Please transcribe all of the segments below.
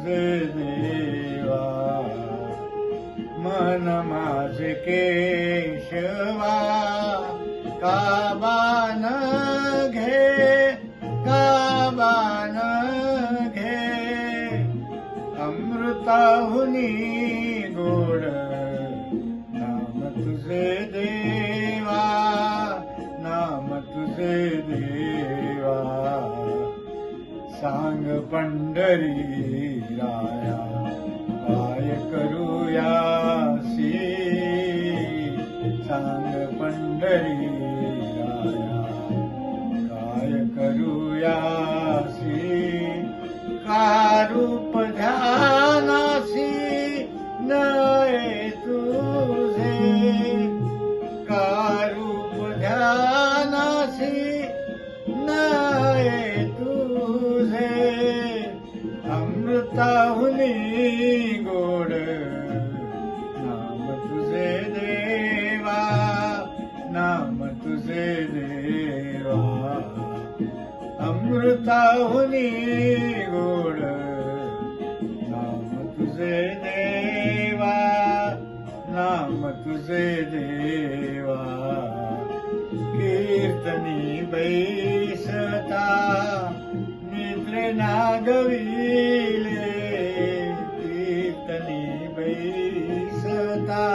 तुझे देवा. मन माझे केशवा काबान घे, काबान घे. अमृताहुनी गोड नाम तुझे देवा, नाम तुझे देवा. सांग पंढरी राया काय करूयासी, सांग पंढरी राया काय करूयासी. का रूप ध्यानासी नये तुझे, का रूप ध्यानासी नये तुझे. अमृताहुनी गोड नाम तुझे देवा, नाम तुझे देवा. अमृताहुनी गोड नाम तुझे देवा, नाम तुझे देवा. कीर्तनी बैसता निद्रे नागविले, कीर्तनी बैसता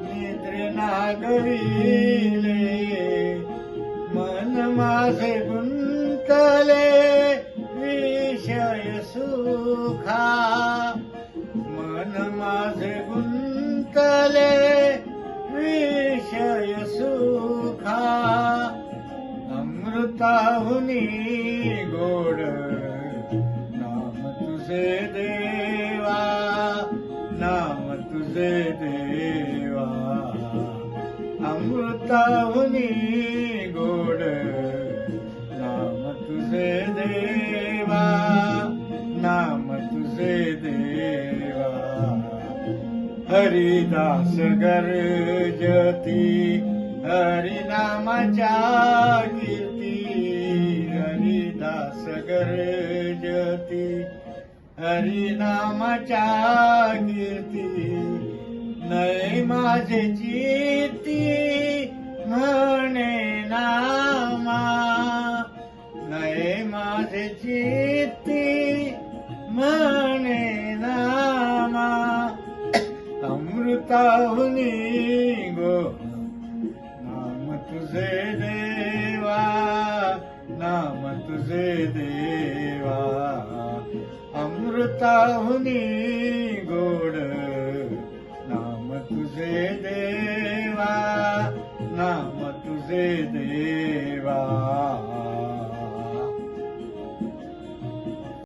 निद्रे नागविले. मन माझे गुंतले विषय सुखा, मन माझे गुंतले विषय सुखा. अमृताहुनी गोड नाम तुझे देवा, नाम तुझे देवा. अमृताहुनी गोड नाम तुझे देवा, नाम तुझे देवा. हरिदास गर्जती हरिनामाच्या कीर्ती, हरिदास गर्जती हरिनामाच्या कीर्ती. नये माझे चित्ती म्हणे नामा, नये माझे चित्ती म्हणे नामा. अमृताहुनी गोड नाम तुझे देवा, नाम तुझे देवा. अमृताहुनी गोड